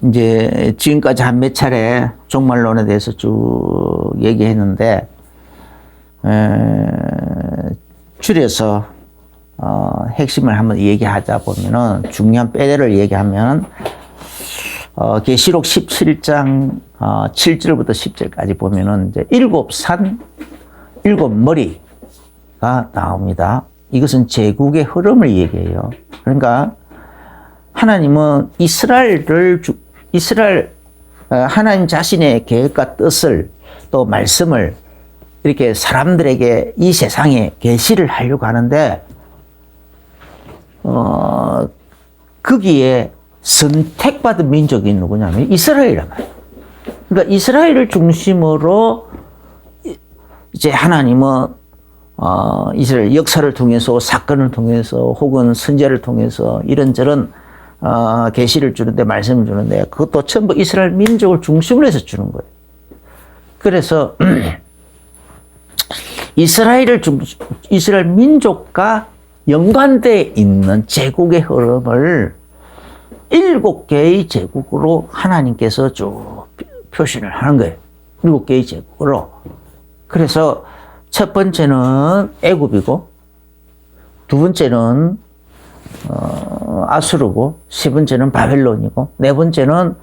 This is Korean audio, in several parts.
이제 지금까지 한 몇 차례 종말론에 대해서 쭉 얘기했는데, 줄여서 핵심을 한번 얘기하자 보면은, 중요한 빼대를 얘기하면 계시록 17장 7절부터 10절까지 보면은 이제 일곱 산, 일곱 머리가 나옵니다. 이것은 제국의 흐름을 얘기해요. 그러니까 하나님은 하나님 자신의 계획과 뜻을 또 말씀을 이렇게 사람들에게 이 세상에 계시를 하려고 하는데, 거기에 선택받은 민족이 누구냐면 이스라엘이란 말이에요. 그러니까 이스라엘을 중심으로 이제 하나님은 이스라엘 역사를 통해서, 사건을 통해서, 혹은 선제를 통해서 이런저런 계시를 주는데, 말씀을 주는데, 그것도 전부 이스라엘 민족을 중심으로 해서 주는 거예요. 그래서 이스라엘 민족과 연관되어 있는 제국의 흐름을 7개의 제국으로 하나님께서 쭉 표시를 하는 거예요. 7개의 제국으로. 그래서 첫 번째는 애굽이고, 두 번째는 아수르고, 세 번째는 바벨론이고, 네 번째는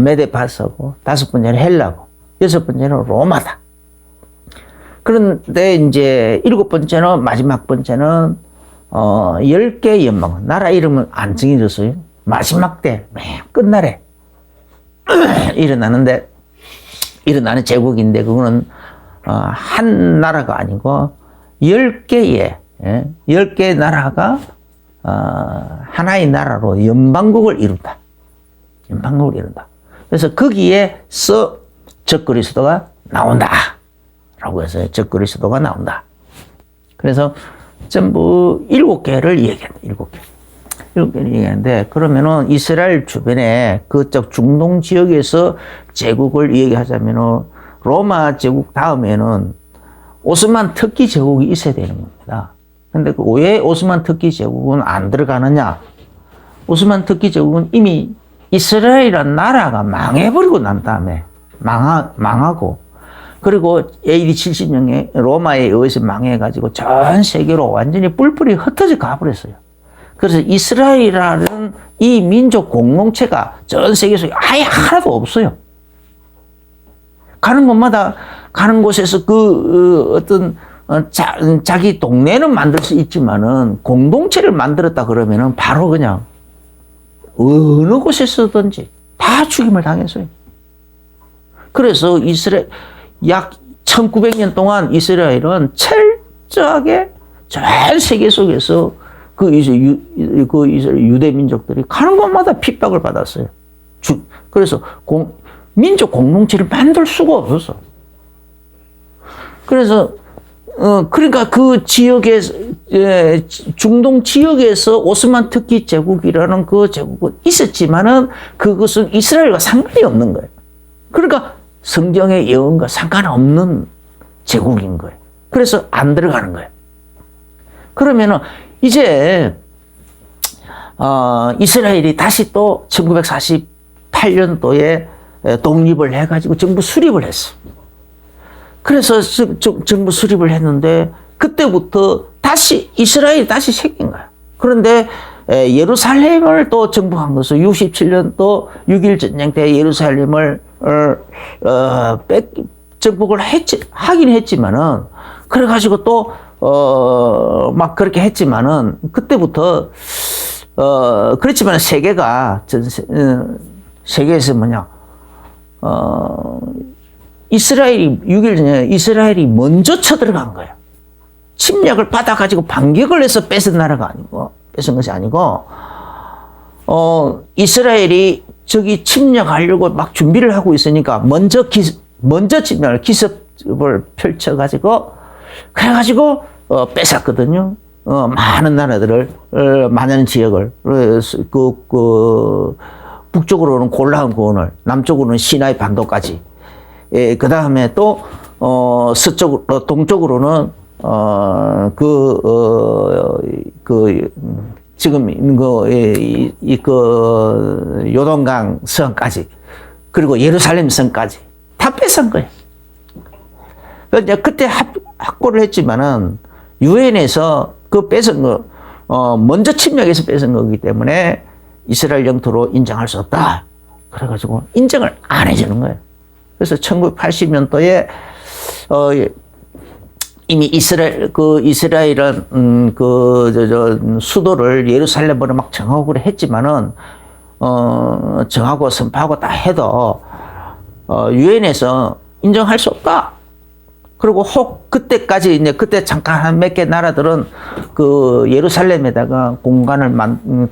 메데파서고, 다섯 번째는 헬라고, 여섯 번째는 로마다. 그런데 이제 일곱 번째는, 마지막 번째는 10개의 연방, 나라 이름은 안 정해졌어요. 마지막 때 맨 끝날에 일어나는 제국인데, 그거는 한 나라가 아니고 10개의 나라가 하나의 나라로 연방국을 이룬다. 연방국을 이룬다. 그래서 거기에서 적그리스도가 나온다 라고 해서 적그리스도가 나온다. 그래서 전부 7개를 얘기한다. 7개를 얘기하는데, 그러면은 이스라엘 주변에 그쪽 중동 지역에서 제국을 얘기하자면은 로마 제국 다음에는 오스만 터키 제국이 있어야 되는 겁니다. 근데 왜 오스만 터키 제국은 안 들어가느냐? 오스만 터키 제국은 이미 이스라엘이라는 나라가 망해버리고 난 다음에 망하고, 그리고 AD 70년에 로마에 의해서 망해가지고 전 세계로 완전히 뿔뿔이 흩어져 가버렸어요. 그래서 이스라엘이라는 이 민족 공동체가 전 세계에서 아예 하나도 없어요. 가는 곳마다, 가는 곳에서 자기 동네는 만들 수 있지만은 공동체를 만들었다 그러면은 바로 그냥 어느 곳에서든지 다 죽임을 당했어요. 그래서 약 1900년 동안 이스라엘은 철저하게 전 세계 속에서 유대 민족들이 가는 곳마다 핍박을 받았어요. 그래서 민족 공동체를 만들 수가 없었어. 그래서 그러니까 그 지역에, 중동 지역에서 오스만 터키 제국이라는 그 제국은 있었지만은 그것은 이스라엘과 상관이 없는 거예요. 그러니까 성경의 예언과 상관없는 제국인 거예요. 그래서 안 들어가는 거예요. 그러면은 이제 이스라엘이 다시 또 1948년도에 독립을 해가지고 정부 수립을 했어. 그래서 정부 수립을 했는데, 그때부터 이스라엘이 다시 생긴 거야. 그런데 예루살렘을 또 정복한 것은 67년도 6.1 전쟁 때 예루살렘을 정복을 하긴 했지만은, 그래가지고 또 막 그렇게 했지만은, 그때부터 그렇지만 세계가 세계에서 이스라엘이 6.1 전쟁에 이스라엘이 먼저 쳐들어간 거예요. 침략을 받아가지고 반격을 해서 뺏은 것이 아니고, 이스라엘이 저기 침략하려고 막 준비를 하고 있으니까 먼저 침략을, 기습을 펼쳐가지고, 그래가지고, 뺏었거든요. 많은 나라들을, 많은 지역을, 북쪽으로는 골라한 고원을, 남쪽으로는 시나이 반도까지, 그 다음에 또, 동쪽으로는, 지금 그 요단강 성까지 그리고 예루살렘 성까지 다 뺏은 거예요. 이제 그때 확보를 했지만은 유엔에서 그 뺏은 거 먼저 침략해서 뺏은 거기 때문에 이스라엘 영토로 인정할 수 없다. 그래가지고 인정을 안 해주는 거예요. 그래서 1980년도에 이미 이스라엘은 수도를 예루살렘으로 막 정하고 했지만은 정하고 선포하고 다 해도 유엔에서 인정할 수 없다. 그리고 혹 그때까지 이제 그때 잠깐 한 몇 개 나라들은 그 예루살렘에다가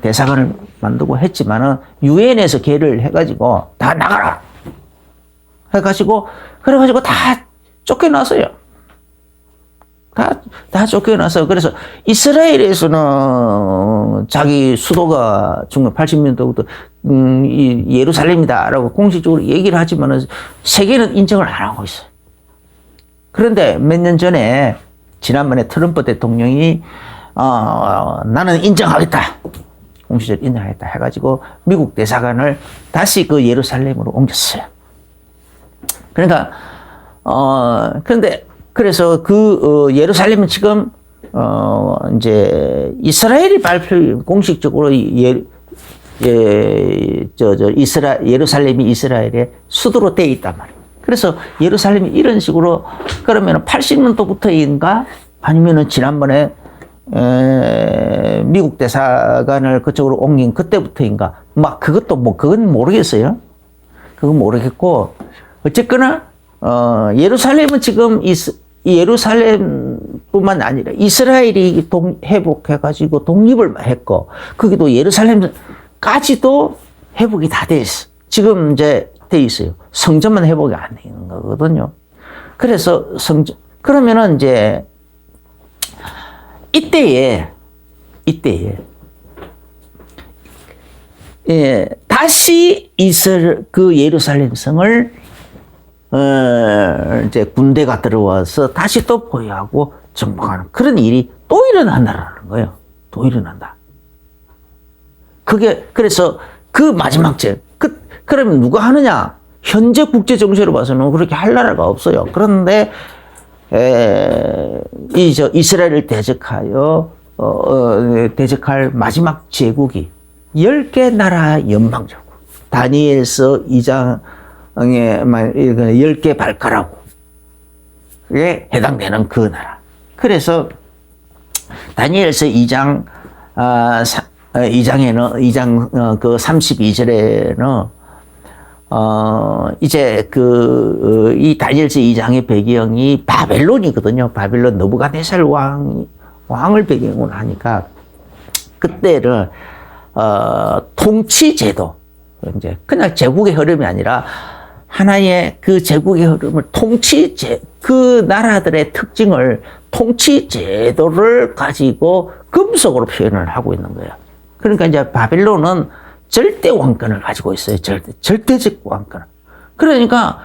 대사관을 만들고 했지만은 유엔에서 개를 해가지고 다 나가라 해가지고 그래가지고 다 쫓겨났어요. 다 쫓겨나서 그래서 이스라엘에서는 자기 수도가 1980년도부터 이 예루살렘이다라고 공식적으로 얘기를 하지만은 세계는 인정을 안 하고 있어요. 그런데 몇 년 전에 지난번에 트럼프 대통령이 나는 인정하겠다. 공식적으로 인정하겠다 해가지고 미국 대사관을 다시 그 예루살렘으로 옮겼어요. 그러니까 그런데 그래서 예루살렘은 지금 이제 이스라엘이 공식적으로 예루살렘이 이스라엘의 수도로 되어 있단 말이에요. 그래서 예루살렘이 이런 식으로 그러면 80년도부터인가 아니면은 지난번에 미국 대사관을 그쪽으로 옮긴 그때부터인가 막 그건 모르겠어요. 그건 모르겠고 어쨌거나 예루살렘은 지금 예루살렘뿐만 아니라 이스라엘이 회복해가지고 독립을 했고 거기도 예루살렘까지도 회복이 다 돼 있어. 지금 이제 돼 있어요. 성전만 회복이 안 되는 거거든요. 그래서 그러면은 이제 이때에 다시 그 예루살렘 성을 이제 군대가 들어와서 다시 또 포위하고 정복하는 그런 일이 또 일어난다라는 거예요. 또 일어난다. 그래서 그 마지막 그러면 누가 하느냐? 현재 국제 정세로 봐서는 그렇게 할 나라가 없어요. 그런데 이스라엘을 대적할 마지막 제국이 10개 나라 연방제국. 다니엘서 2장에 10개 발가락에 해당되는 그 나라. 그래서 다니엘서 2장 2장 그 32절에는 이제 이 다니엘서 2장의 배경이 바벨론이거든요. 바벨론 느부갓네살 왕을 배경으로 하니까 그때는 통치제도 이제 그냥 제국의 흐름이 아니라 하나의 그 제국의 흐름을 그 나라들의 특징을 통치제도를 가지고 금속으로 표현을 하고 있는 거예요. 그러니까 이제 바벨론은 절대 왕권을 가지고 있어요. 절대적 왕권. 그러니까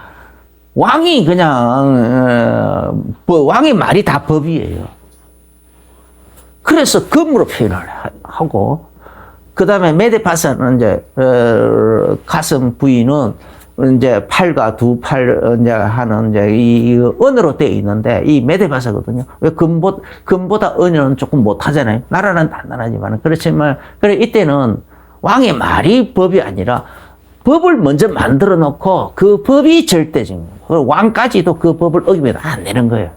왕이 그냥 왕의 말이 다 법이에요. 그래서 금으로 표현을 하고 그 다음에 메데파사는 이제 가슴 부위는 이제 팔과 두 팔 이제 하는 이제 이 은으로 되어 있는데 이 메데파사거든요. 왜 금보다 은은 조금 못하잖아요. 나라는 단단하지만 그렇지만 그래 이때는 왕의 말이 법이 아니라 법을 먼저 만들어 놓고 그 법이 절대적인 거예요. 왕까지도 그 법을 어기면 안 되는 거예요.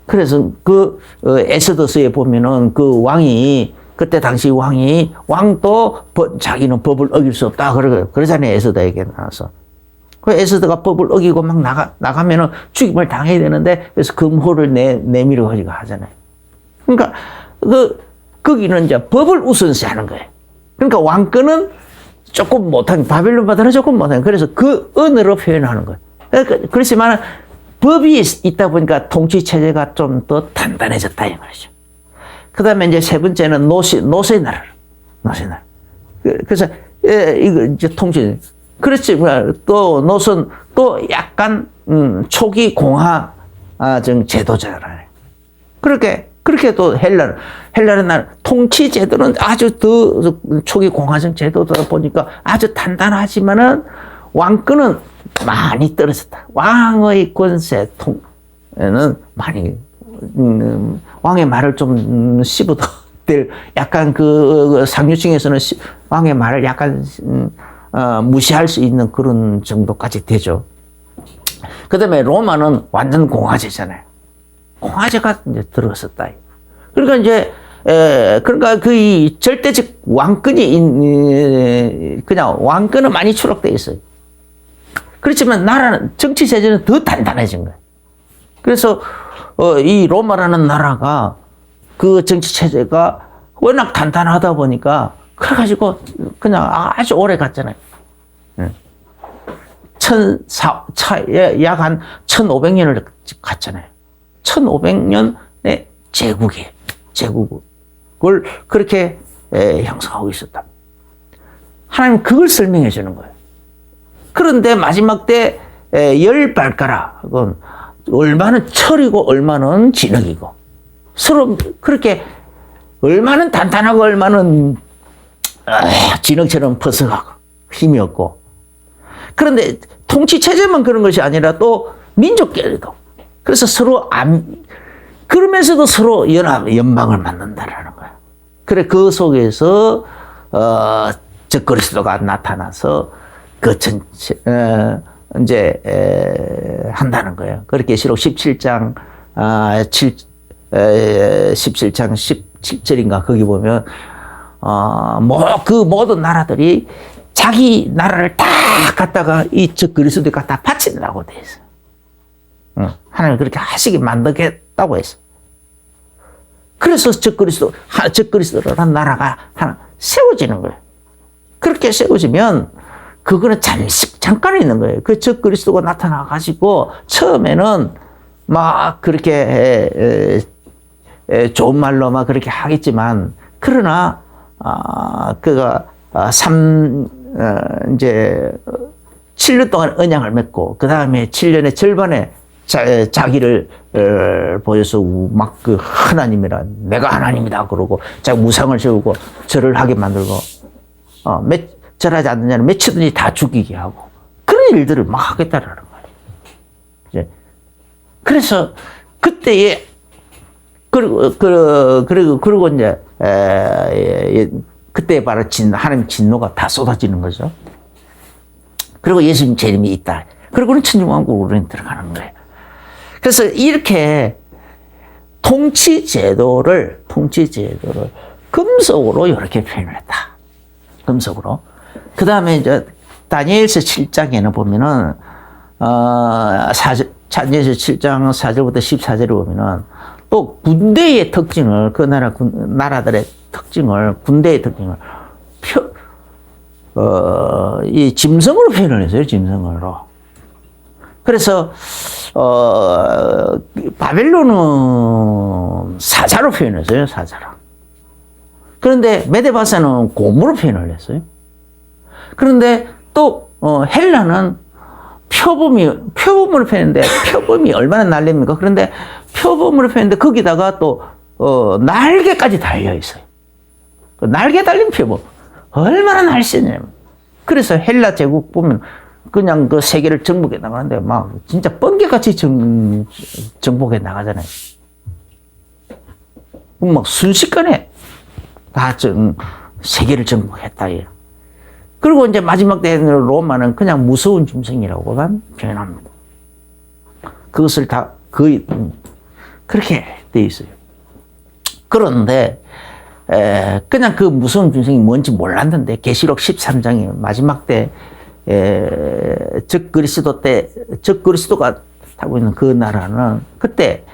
그래서 에스더서에 보면은 그 왕이 그때 당시 왕도 자기는 법을 어길 수 없다 그러잖아요. 에스더에게 나와서. 그 에스더가 법을 어기고 막 나가면은 죽임을 당해야 되는데 그래서 금호를 내밀어 가지고 하잖아요. 그러니까 거기는 이제 법을 우선시 하는 거예요. 그러니까 왕권은 조금 못한, 바벨론보다는 조금 못한, 그래서 그 은으로 표현하는 거예요. 그렇지만 법이 있다 보니까 통치체제가 좀 더 단단해졌다, 이 말이죠. 그 다음에 이제 세 번째는 노세 나라. 그래서, 이거 이제 통치. 그렇지, 또 노선, 또 약간, 초기 공화, 제도잖아요. 그렇게 그렇게 또 헬라는 날 통치 제도는 아주 더 초기 공화정 제도다 보니까 아주 단단하지만은 왕권은 많이 떨어졌다. 왕의 권세통에는 많이 왕의 말을 좀 씹어도 될 약간 그 상류층에서는 왕의 말을 약간 무시할 수 있는 그런 정도까지 되죠. 그다음에 로마는 완전 공화제잖아요. 공화제가 이제 들어섰다. 그러니까 이제 그러니까 그 이 절대적 왕권이 그냥 왕권은 많이 추락돼 있어요. 그렇지만 나라는 정치 체제는 더 단단해진 거예요. 그래서 이 로마라는 나라가 그 정치 체제가 워낙 단단하다 보니까 그래가지고 그냥 아주 오래 갔잖아요. 약 한 1500년을 갔잖아요. 1500년의 제국을 그렇게 형성하고 있었다. 하나님 그걸 설명해 주는 거예요. 그런데 마지막 때 열 발가락은 얼마는 철이고 얼마는 진흙이고 서로 그렇게 얼마는 단단하고 얼마는 진흙처럼 퍼석하고 힘이 없고 그런데 통치 체제만 그런 것이 아니라 또 민족끼리도 그래서 서로 그러면서도 서로 연방을 만든다라는 거야. 그래 그 속에서 저 그리스도가 나타나서 그 전체 이제 한다는 거예요. 그렇게 계시록 17장 17장 17절인가 거기 보면 그 모든 나라들이 자기 나라를 다 갖다가 저 그리스도에 갖다 바치느라고 돼 있어. 하나님 그렇게 하시게 만들겠다고 했어. 그래서 저 그리스도라는 나라가 하나 세워지는 거예요. 그렇게 세워지면 그거는 잠깐 있는 거예요. 그 저 그리스도가 나타나 가지고 처음에는 막 그렇게 좋은 말로 막 그렇게 하겠지만 그러나 그가 이제 7년 동안 언약을 맺고 그 다음에 7년의 절반에 자기를 보여서 막 그 하나님이라 내가 하나님이다 그러고 자기 우상을 세우고 절을 하게 만들고 절하지 않는 자는 맺히든지 다 죽이게 하고 그런 일들을 막 하겠다라는 거예요. 이제 그래서 그때에 그리고 이제 그때 바로 하나님 진노가 다 쏟아지는 거죠. 그리고 예수님 재림이 있다. 그리고는 천주왕국으로 들어가는 거예요. 그래서 이렇게 통치 제도를 금속으로 이렇게 표현을 했다. 금속으로. 그 다음에 이제 다니엘서 7장에는 보면은 다니엘서 7장 4절부터 14절에 보면은 또 군대의 특징을 그 나라들의 특징을 군대의 특징을 이 짐승으로 표현을 했어요. 짐승으로. 그래서 바벨론은 사자로 표현했어요. 사자로. 그런데 메데바사는 곰으로 표현을 했어요. 그런데 또 헬라는 표범으로 표현했는데 표범이 얼마나 날렵니까? 그런데 표범으로 표현했는데 거기다가 또 날개까지 달려 있어요. 그 날개 달린 표범 얼마나 날씬해요. 그래서 헬라 제국 보면 그냥 그 세계를 정복해 나가는데 막 진짜 번개같이 정복해 나가잖아요. 막 순식간에 다 세계를 정복했다. 그리고 이제 마지막 때는 로마는 그냥 무서운 짐승이라고만 표현합니다. 그것을 다 거의 그렇게 돼 있어요. 그런데 그냥 그 무서운 짐승이 뭔지 몰랐는데 계시록 13장에 마지막 때 적 그리스도가 타고 있는 그 나라는 그때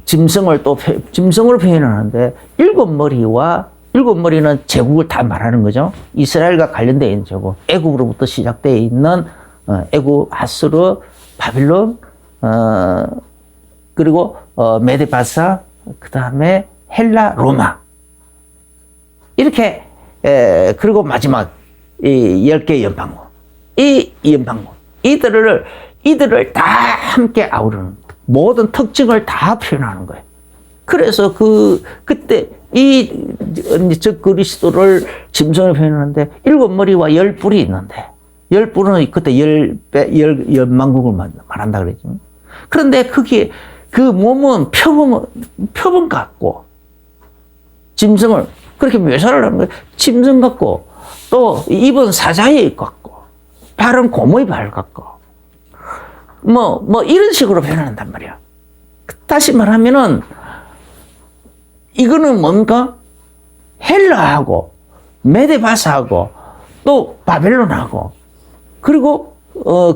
짐승으로 표현하는데 일곱 머리는 제국을 다 말하는 거죠. 이스라엘과 관련되어 있는 제국, 애굽으로부터 시작되어 있는 애굽, 아수르, 바빌론, 그리고 메데바사, 그 다음에 헬라, 로마. 이렇게 그리고 마지막 이 10개 연방국. 이 연방국. 이들을 다 함께 아우르는 모든 특징을 다 표현하는 거예요. 그래서 그때 저 그리스도를 짐승을 표현하는데 7머리와 10뿔이 있는데 10뿔은 그때 10만국을 말한다 그랬죠. 그런데 그게 그 몸은 표범 같고 짐승을 그렇게 묘사를 하는 거예요. 짐승 같고 또 입은 사자의 입 같고 발은 곰의 발 같고 뭐 이런 식으로 표현한단 말이야. 다시 말하면은 이거는 뭔가 헬라하고 메데바사하고 또 바벨론하고 그리고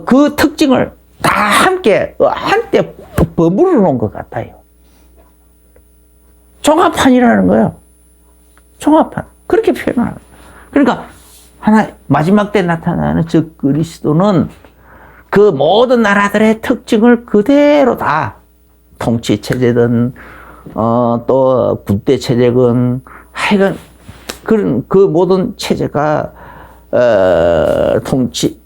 그 특징을 다 함께 한때 버무려 놓은 것 같아요. 종합판이라는 거예요. 종합판. 그렇게 표현하는 거예요. 그러니까 마지막 때 나타나는 저 그리스도는 그 모든 나라들의 특징을 그대로 다 통치 체제든 또 군대 체제든 하여간 그런 그 모든 체제가 통치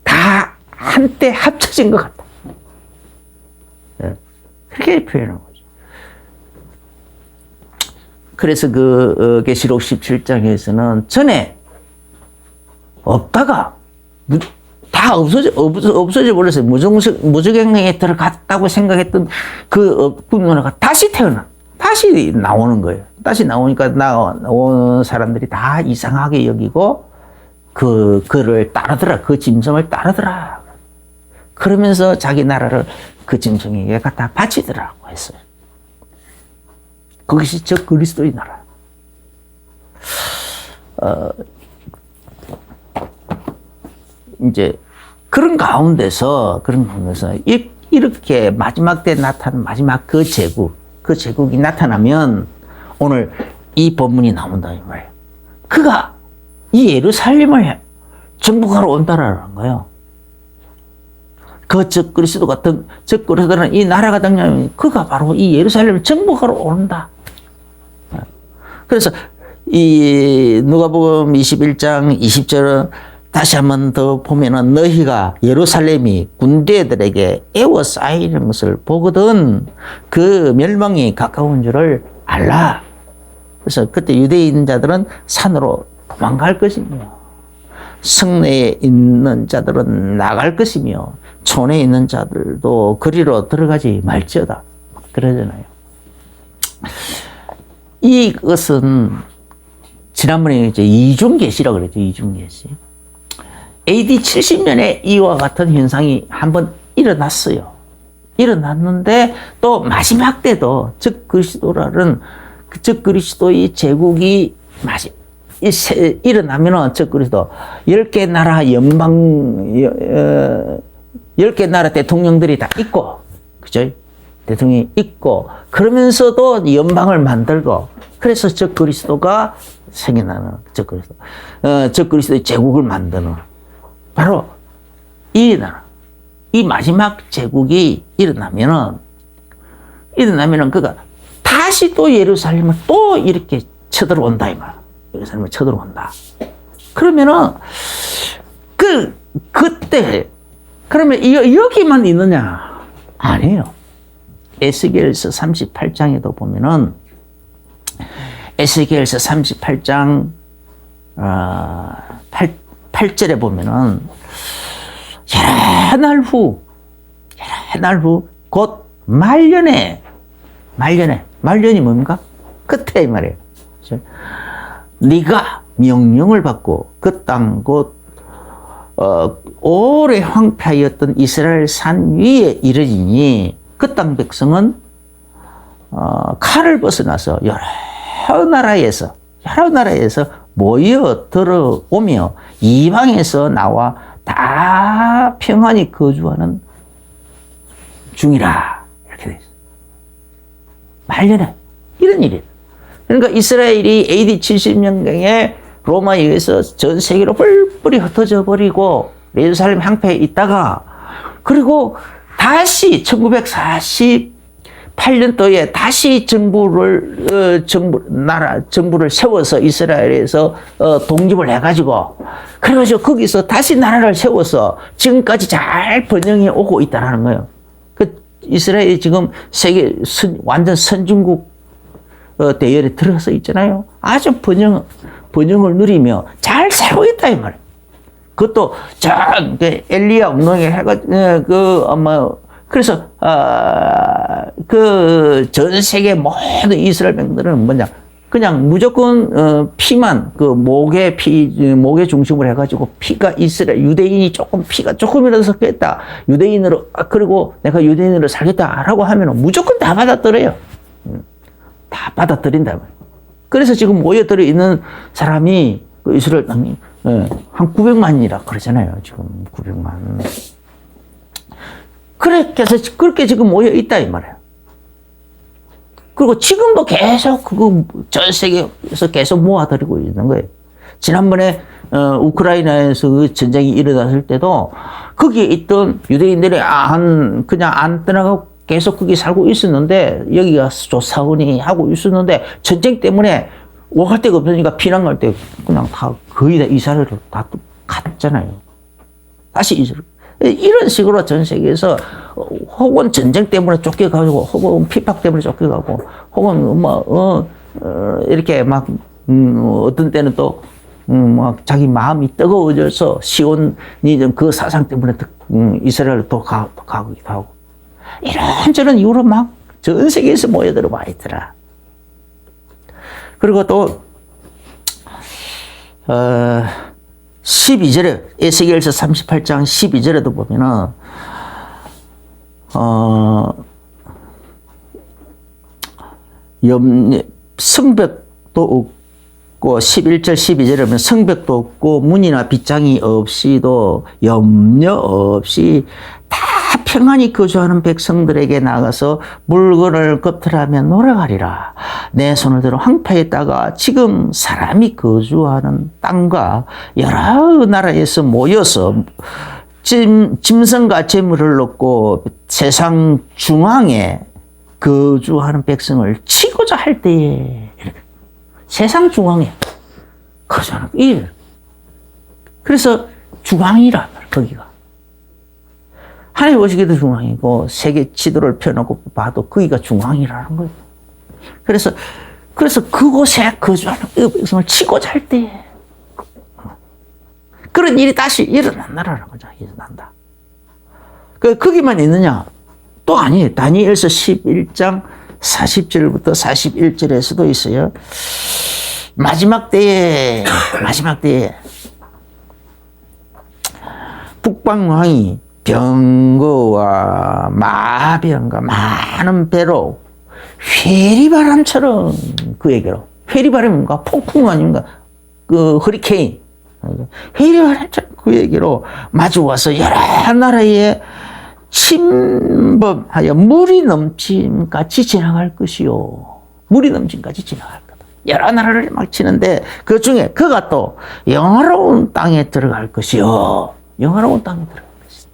다 한때 합쳐진 것 같다. 그렇게 표현한 거죠. 그래서 그 계시록 17장에서는 전에 없다가 다 없어져 버렸어요. 무적행에 들어갔다고 생각했던 그 문화가 다시 다시 나오는 거예요. 다시 나오니까 나온 사람들이 다 이상하게 여기고 그를 따르더라. 그 짐승을 따르더라. 그러면서 자기 나라를 그 짐승에게 갖다 바치더라고 했어요. 그것이 저 그리스도의 나라. 이제 그런 가운데서 이렇게 마지막 때 나타난 마지막 그 제국이 나타나면 오늘 이 본문이 나온다 이 말이에요. 그가 이 예루살렘을 정복하러 온다라는 거예요. 저 그리스도 같은 저 그리스도는 이 나라가 등장하면 그가 바로 이 예루살렘을 정복하러 온다. 그래서 이 누가복음 21장 20절은 다시 한 번 더 보면은 너희가 예루살렘이 군대들에게 에워싸이는 것을 보거든 그 멸망이 가까운 줄을 알라. 그래서 그때 유대인 자들은 산으로 도망갈 것이며 성내에 있는 자들은 나갈 것이며 촌에 있는 자들도 거리로 들어가지 말지어다. 그러잖아요. 이것은 지난번에 이제 이중계시라고 그랬죠. 이중계시. AD 70년에 이와 같은 현상이 한번 일어났어요. 일어났는데 또 마지막 때도 즉 그리스도라는 즉 그리스도의 제국이 일어나면은 즉 그리스도 10개 나라 연방 10개 나라 대통령들이 다 있고 그죠? 대통령이 있고 그러면서도 연방을 만들고 그래서 즉 그리스도가 생겨나는 즉 그리스도 즉 그리스도의 제국을 만드는 바로 이 나라 이 마지막 제국이 일어나면은 그가 다시 또 예루살렘을 또 이렇게 쳐들어온다 이 말. 예루살렘을 쳐들어온다. 그러면은 그때 그러면 여기만 있느냐? 아니에요. 에스겔서 38장에도 보면은 에스겔서 38장 8절에 보면은 여러 날 후 곧 말년이 뭡니까? 끝에 이 말이에요. 네가 명령을 받고 그 땅 곧 오래 황폐하였던 이스라엘 산 위에 이르리니 그 땅 백성은 칼을 벗어나서 여러 나라에서 모여 들어오며 이방에서 나와 다 평안히 거주하는 중이라 이렇게 돼 있어요. 말년에 이런 일이에요. 그러니까 이스라엘이 AD 70년경에 로마에 의해서 전 세계로 뿔뿔이 흩어져 버리고 예루살렘 항폐에 있다가 그리고 다시 1948년도에 다시 정부를 세워서 이스라엘에서 독립을 해가지고 그래가지고 거기서 다시 나라를 세워서 지금까지 잘 번영해 오고 있다라는 거예요. 이스라엘이 지금 완전 선진국 대열에 들어서 있잖아요. 아주 번영을 누리며 잘 살고 있다 이 말이에요. 그것도 엘리야 운동에 해가지고 그래서 그 전 세계 모든 이스라엘 백성들은 뭐냐, 그냥 무조건 피만 목에 중심으로 해가지고 피가 이스라엘 유대인이 피가 조금이라도 섞였다, 유대인으로 그리고 내가 유대인으로 살겠다라고 하면 무조건 다 받아들여요. 다 받아들인다. 그래서 지금 모여들어 있는 사람이 이스라엘 땅이 한 900만이라 그러잖아요. 지금 900만. 그렇게 지금 모여 있다 이 말이에요. 그리고 지금도 계속 전 세계에서 계속 모아들이고 있는 거예요. 지난번에 우크라이나에서 그 전쟁이 일어났을 때도 거기에 있던 유대인들이 그냥 안 떠나고 계속 거기 살고 있었는데, 여기가 조사원이 하고 있었는데 전쟁 때문에 오갈 데가 없으니까 피난 갈 때 그냥 다 거의 다 이스라엘로 다 갔잖아요. 다시 이스라엘. 이런 식으로 전 세계에서 혹은 전쟁 때문에 쫓겨가고, 혹은 피팍 때문에 쫓겨가고, 혹은 이렇게 막 어떤 때는 또 막 자기 마음이 뜨거워져서 시온이 그 사상 때문에 이스라엘로 또 가기도 하고, 이런저런 이유로 막 전 세계에서 모여들어 와 있더라. 그리고 또 12절에 에스겔서 38장 12절에도 보면은 성벽도 없고, 11절 12절에 보면 성벽도 없고 문이나 빗장이 없이도 염려 없이 다 평안히 거주하는 백성들에게 나가서 물건을 겉으라며 놀아가리라. 내 손을 들어 황폐했다가 지금 사람이 거주하는 땅과 여러 나라에서 모여서 짐승과 재물을 넣고 세상 중앙에 거주하는 백성을 치고자 할 때에, 세상 중앙에 거주하는 일. 그래서 중앙이라 거기가. 하나님 보시기도 중앙이고, 세계 지도를 펴놓고 봐도 거기가 중앙이라는 거예요. 그래서 그곳에 거주하는 백성을 치고자 할 때, 그런 일이 다시 일어난다라는 거죠. 일어난다. 거기만 있느냐? 또 아니에요. 다니엘서 11장 40절부터 41절에서도 있어요. 마지막 때에 북방왕이 병거와 마병과 많은 배로 회리바람처럼 그에게로, 회리바람이 뭔가 폭풍 아닌가, 허리케인, 회리바람처럼 그에게로 마주와서 여러 나라에 침범하여 물이 넘침같이 지나갈 것이요. 물이 넘침같이 지나갈 거다. 여러 나라를 막 치는데 그 중에 그가 또 영화로운 땅에 들어갈 것이요. 영화로운 땅에 들어갈 것이다.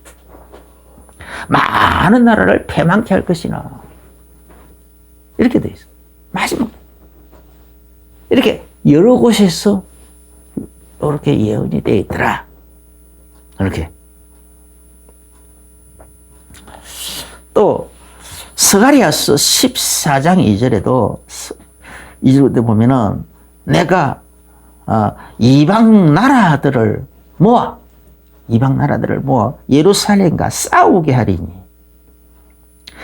많은 나라를 패망케 할 것이나, 이렇게 돼 있어. 마지막 이렇게 여러 곳에서 이렇게 예언이 돼 있더라. 이렇게. 또 스가랴서 14장 2절에도 보면은 내가 이방 나라들을 모아 예루살렘과 싸우게 하리니.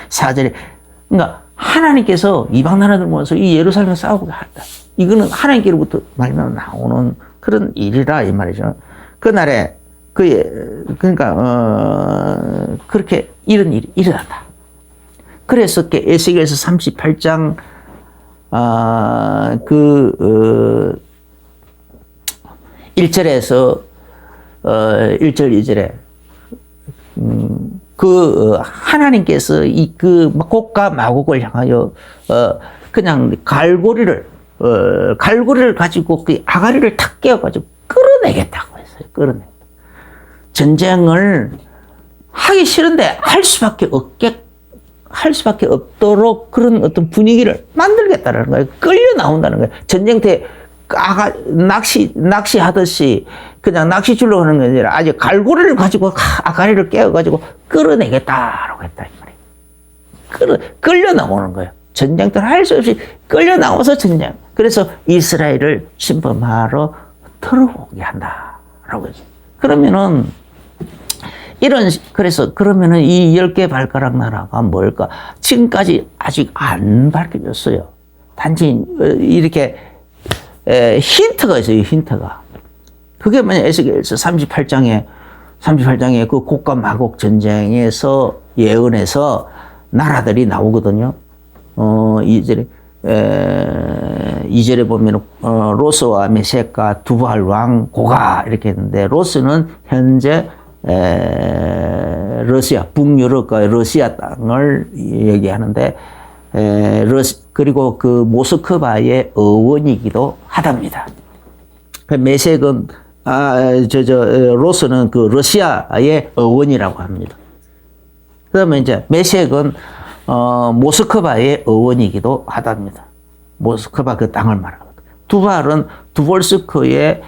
4절에, 그러니까 하나님께서 이방 나라들 모아서 이 예루살렘을 싸우게 한다. 이거는 하나님께로부터 말면 나오는 그런 일이라 이 말이죠. 그날에 그렇게 이런 일이 일어난다. 그래서 에스겔서 38장 1절에서 1절 2절에 하나님께서 곡과 마곡을 향하여 그냥 갈고리를 가지고 그 아가리를 탁 깨어가지고 끌어내겠다고 했어요. 끌어내겠다. 전쟁을 하기 싫은데 할 수밖에 없도록 그런 어떤 분위기를 만들겠다는 거예요. 끌려 나온다는 거예요. 전쟁터에 낚시하듯이 그냥 낚시줄로 하는 게 아니라 아주 갈고리를 가지고 아가리를 깨어가지고 끌어내겠다라고 했다 이 말이에요. 끌려 나오는 거예요. 전쟁들 할 수 없이 끌려 나와서 전쟁. 그래서 이스라엘을 침범하러 들어오게 한다라고 했죠. 그러면은 그러면은 이 10개 발가락 나라가 뭘까? 지금까지 아직 안 밝혀졌어요. 단지 이렇게 힌트가 있어요. 힌트가. 그게 뭐냐? 에스겔서 38장에 그 곡과 마곡 전쟁에서 예언에서 나라들이 나오거든요. 2절에 보면 로스와 메섹과 두발 왕 고가 이렇게 했는데, 로스는 현재 러시아 북유럽과 러시아 땅을 얘기하는데, 그리고 그 모스크바의 어원이기도 하답니다. 메섹은 로스는 그 러시아의 어원이라고 합니다. 그다음에 이제 메섹은 모스크바의 어원이기도 하답니다. 모스크바 그 땅을 말하거든. 두발은 두볼스크의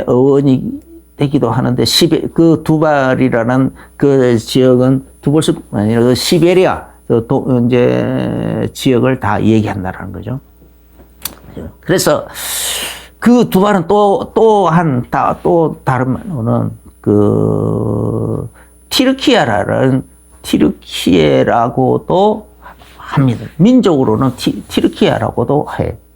어원이 되기도 하는데, 그 두발이라는 그 지역은 두볼스크 아니라 그 시베리아 이제 지역을 다 얘기한다라는 거죠. 그래서 그 두발은 또 다른 말로는 그 티르키예라고도 합니다. 민족으로는 티르키야라고도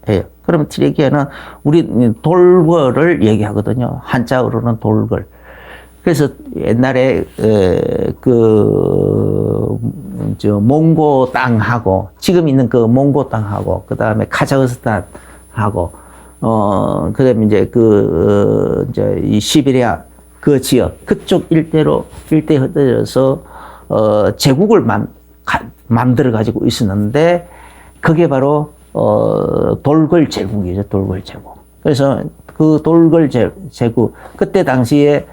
해요. 그러면 티르키야는 우리 돌궐을 얘기하거든요. 한자어로는 돌궐. 그래서 옛날에 몽고 땅하고, 지금 있는 그 몽고 땅하고, 그 다음에 카자흐스탄하고, 그다음에 이제 이제 이 시베리아 그 지역, 그쪽 일대에 흩어져서 제국을 만들어 가지고 있었는데, 그게 바로 돌궐 제국이죠. 돌궐 제국. 그래서 그 돌궐 제국, 그때 당시에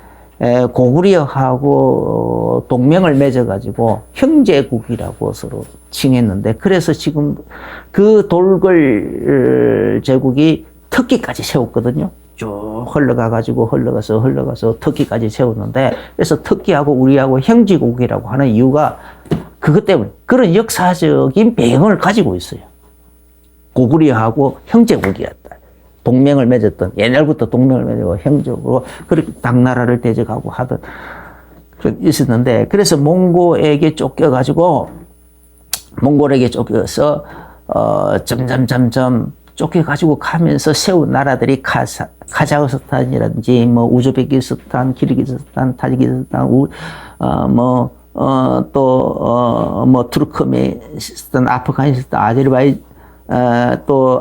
고구려하고 동맹을 맺어 가지고 형제국이라고 서로 칭했는데, 그래서 지금 그 돌궐 제국이 터키까지 세웠거든요. 쭉 흘러가서 터키까지 세웠는데, 그래서 터키하고 우리하고 형제국이라고 하는 이유가 그것 때문에, 그런 역사적인 배경을 가지고 있어요. 고구려하고 형제국이었다. 동맹을 맺었던, 옛날부터 동맹을 맺고 형제국으로 그렇게 당나라를 대적하고 하던 있었는데, 그래서 몽골에게 쫓겨서 점점 쫓겨가지고 가면서 세운 나라들이 카자흐스탄이라든지 우즈베키스탄, 키르기스탄, 타지키스탄, 투르크메니스탄, 아프가니스탄,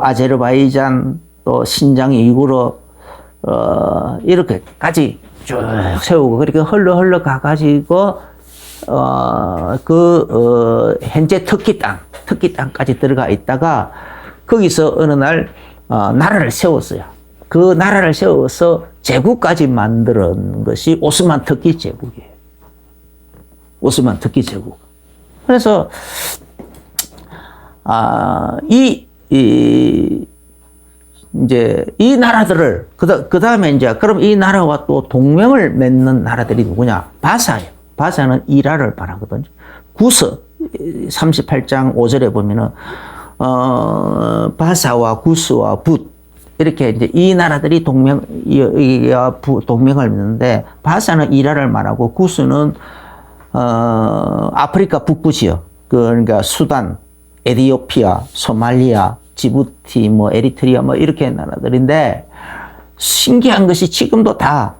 아제르바이잔, 또 신장 이구르 이렇게까지 쭉 세우고, 그렇게 흘러 가가지고 현재 터키 땅까지 들어가 있다가, 거기서 어느 날 나라를 세웠어요. 그 나라를 세워서 제국까지 만드는 것이 오스만 터키 제국이에요. 오스만 터키 제국. 그래서 이제 이 나라들을 그 다음에 이제 그럼 이 나라와 또 동맹을 맺는 나라들이 누구냐? 바사예요. 바사는 이라를 말하거든요. 구스 38장 5절에 보면은 바사와 구스와 붓 이렇게 이제 이 나라들이 동맹을 맺는데, 바사는 이라를 말하고 구스는 아프리카 북부 지역, 그러니까 수단, 에티오피아, 소말리아, 지부티, 에리트리아 이렇게 나라들인데, 신기한 것이 지금도 다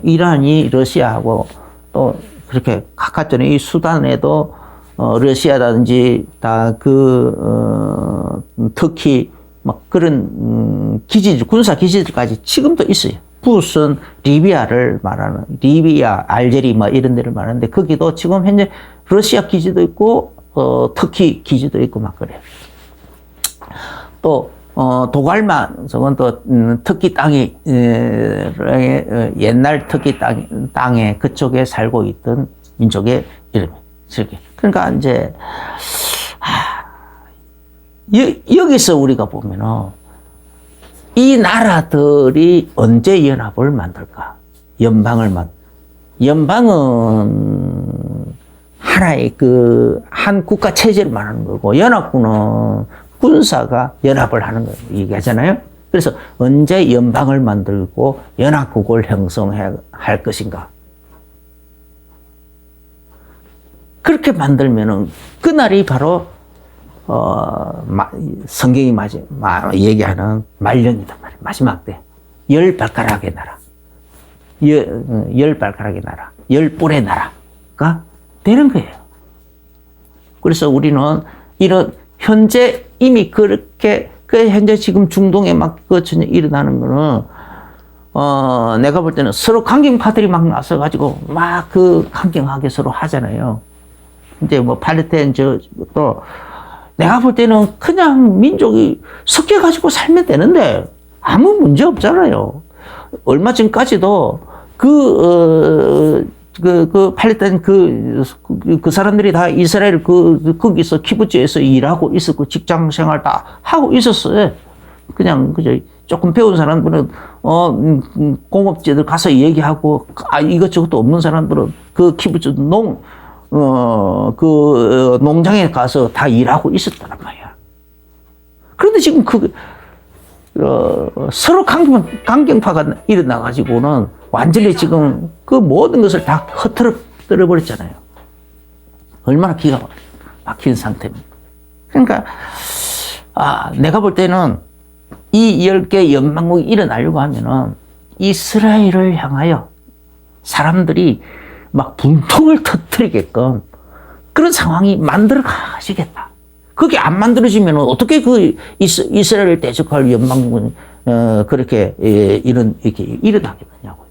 이란이 러시아하고 또 그렇게 가깝잖아요. 이 수단에도 러시아라든지 다 터키 그런 기지들, 군사 기지들까지 지금도 있어요. 붓은 리비아를 말하는, 리비아, 알제리 이런 데를 말하는데, 거기도 지금 현재 러시아 기지도 있고 터키 기지도 있고 그래요. 또 도갈만, 저건 또 터키 땅이 옛날 터키 땅에 그쪽에 살고 있던 민족의 이름이에요. 그러니까 이제 여기서 우리가 보면은 이 나라들이 언제 연합을 만들까? 연방은 하나의 한 국가 체제를 말하는 거고, 연합군은 군사가 연합을 하는 거 얘기하잖아요. 그래서 언제 연방을 만들고 연합국을 형성할 것인가. 그렇게 만들면은 그날이 바로 성경이 얘기하는 말년이단 말이에요. 마지막 때. 열 발가락의 나라. 열 발가락의 나라. 열 뿔의 나라가 되는 거예요. 그래서 우리는 이런 현재 이미 그렇게 현재 지금 중동에 막 전혀 일어나는 거는 내가 볼 때는 서로 강경파들이 막 나서 가지고 막 강경하게 서로 하잖아요. 이제 뭐 팔레스타인 또 내가 볼 때는 그냥 민족이 섞여 가지고 살면 되는데 아무 문제 없잖아요. 얼마 전까지도 팔레스타인 그 사람들이 다 이스라엘 거기서 키부츠에서 일하고 있었고 직장 생활 다 하고 있었어요. 그냥 그저 조금 배운 사람들은 공업지들 가서 얘기하고 이것저것도 없는 사람들은 그 키부츠 농장에 가서 다 일하고 있었단 말이야. 그런데 지금 서로 강경파가 일어나가지고는 완전히 지금 그 모든 것을 다 흐트러 버렸잖아요. 얼마나 기가 막힌 상태입니까? 그러니까, 내가 볼 때는 이 10개 연방국이 일어나려고 하면은 이스라엘을 향하여 사람들이 막 분통을 터뜨리게끔 그런 상황이 만들어 가시겠다. 그게 안 만들어지면 어떻게 이스라엘을 대적할 연방국은 그렇게 이렇게 일어나겠느냐고요.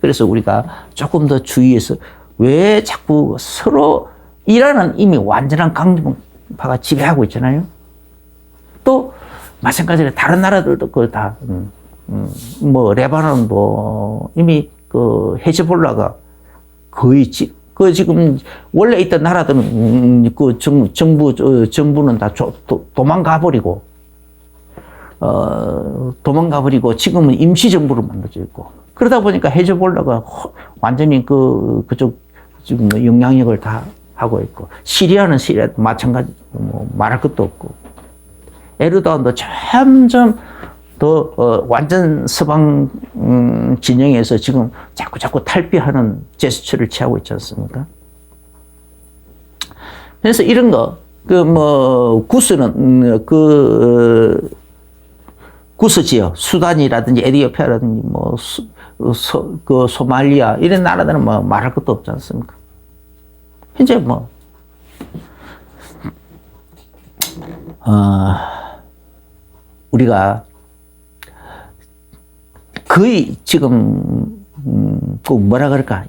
그래서 우리가 조금 더 주의해서 왜 자꾸 서로 이란은 이미 완전한 강경파가 지배하고 있잖아요. 또 마찬가지로 다른 나라들도 다 뭐 레바논도 이미 헤즈볼라가 거의 지금 원래 있던 나라들은 정부는 다 도망가 버리고 지금은 임시 정부로 만들어져 있고 그러다 보니까 헤즈볼라가 완전히 그쪽 지금 영향력을 다 하고 있고 시리아도 마찬가지 말할 것도 없고 에르도안도 점점 더 완전 서방 진영에서 지금 자꾸 탈피하는 제스처를 취하고 있지 않습니까? 그래서 이런 거 구스는 구스 지역 수단이라든지 에티오피아라든지 소말리아 이런 나라들은 말할 것도 없지 않습니까? 현재 우리가 거의 지금 뭐라 그럴까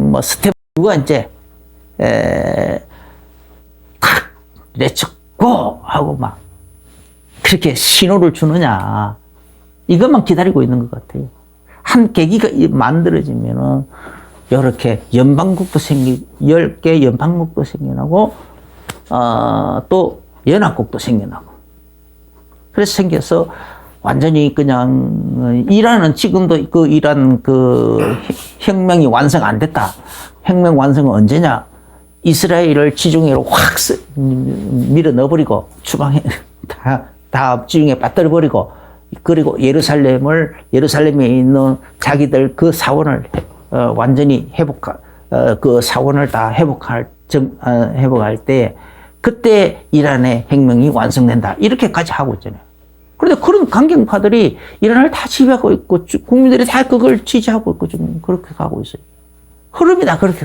스텝2가 이제 렛츠고 하고 막 그렇게 신호를 주느냐 이것만 기다리고 있는 것 같아요. 한 계기가 만들어지면은 이렇게 연방국도 10개 연방국도 생겨나고 또 연합국도 생겨나고 그래서 생겨서 완전히 그냥 이란은 지금도 이란 혁명이 완성 안 됐다. 혁명 완성은 언제냐? 이스라엘을 지중해로 확 밀어 넣어버리고 주방에 다 지중해 빠뜨려 버리고 그리고 예루살렘에 있는 자기들 그 사원을 완전히 그 사원을 다 회복할 때 그때 이란의 혁명이 완성된다. 이렇게까지 하고 있잖아요. 그런데 그런 강경파들이 이란을 다 지배하고 있고 국민들이 다 그걸 지지하고 있고 지금 그렇게 가고 있어요. 흐름이 다 그렇게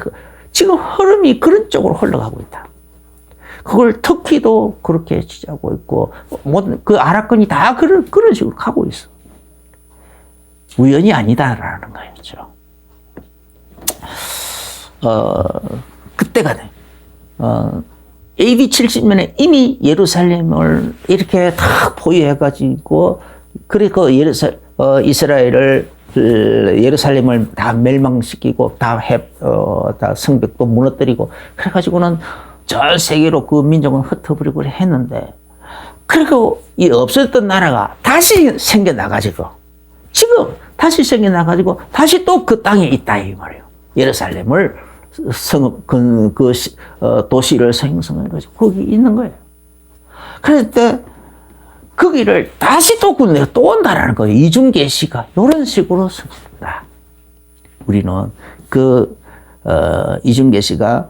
지금 흐름이 그런 쪽으로 흘러가고 있다. 그걸 터키도 그렇게 지지하고 있고 그 아랍권이 다 그런 식으로 가고 있어. 우연이 아니다라는 거였죠. 그때가 AD 70년에 이미 예루살렘을 이렇게 다 포위해가지고, 그리고 예루살렘을 다 멸망시키고, 다 성벽도 무너뜨리고, 그래가지고는 전 세계로 그 민족은 흩어버리고 했는데, 그리고 이 없었던 나라가 다시 생겨나가지고, 지금 다시 생겨나가지고, 다시 또 그 땅에 있다, 이 말이에요. 예루살렘을 도시를 생성해가지고 거기 있는 거예요. 그럴 때 거기를 다시 또 군대가 또 온다라는 거예요. 이중계시가 이런 식으로 성취된다. 우리는 이중계시가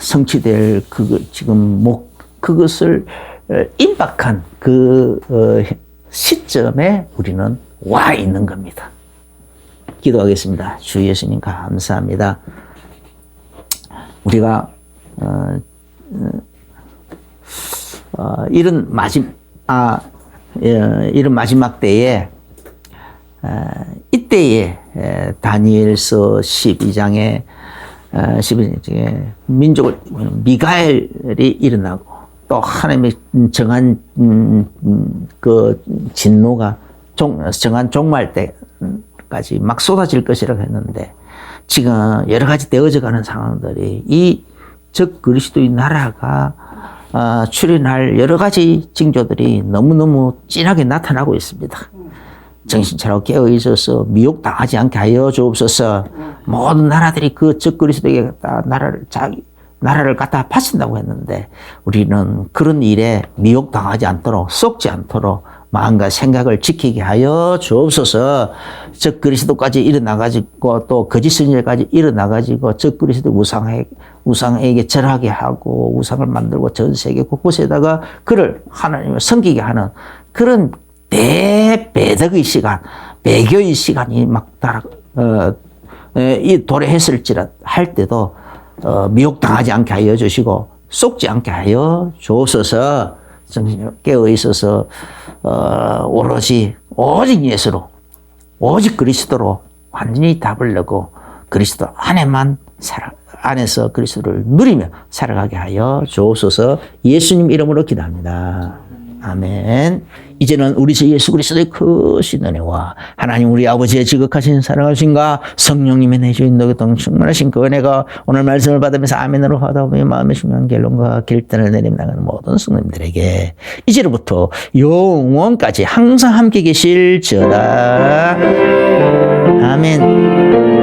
성취될 그것을 임박한 시점에 우리는 와 있는 겁니다. 기도하겠습니다. 주 예수님 감사합니다. 우리가 이런 마지막 때에 이때에 다니엘서 12장에 민족을 미가엘이 일어나고 또 하나님의 정한 그 진노가 정한 종말 때까지 막 쏟아질 것이라고 했는데 지금 여러 가지 되어져가는 상황들이 이 적 그리스도의 나라가 출현할 여러 가지 징조들이 너무너무 진하게 나타나고 있습니다. 정신 차리고 깨어 있어서 미혹당하지 않게 하여 주옵소서. 모든 나라들이 그 적 그리스도에게 나라를 갖다 바친다고 했는데 우리는 그런 일에 미혹당하지 않도록 속지 않도록 마음과 생각을 지키게 하여 주옵소서. 적 그리스도까지 일어나가지고 또 거짓 선지자까지 일어나가지고 적 그리스도 우상에게 절하게 하고 우상을 만들고 전 세계 곳곳에다가 그를 하나님을 섬기게 하는 그런 대배덕의 시간, 배교의 시간이 막 도래했을지라 할 때도 미혹당하지 않게 하여 주시고 속지 않게 하여 주옵소서. 정신으로 깨어 있어서 오직 예수로 오직 그리스도로 완전히 답을 내고 그리스도 안에서 그리스도를 누리며 살아가게 하여 주옵소서. 예수님 이름으로 기도합니다. 아멘. 이제는 우리 주 예수 그리스도의 크신 은혜와 하나님 우리 아버지의 지극하신 사랑하심과 성령님의 내주인 너희동 충만하신 그 은혜가 오늘 말씀을 받으면서 아멘으로 하다보며 마음의 중요한 결론과 결단을 내리며 나가는 모든 성도님들에게 이제로부터 영원까지 항상 함께 계실지어다. 아멘.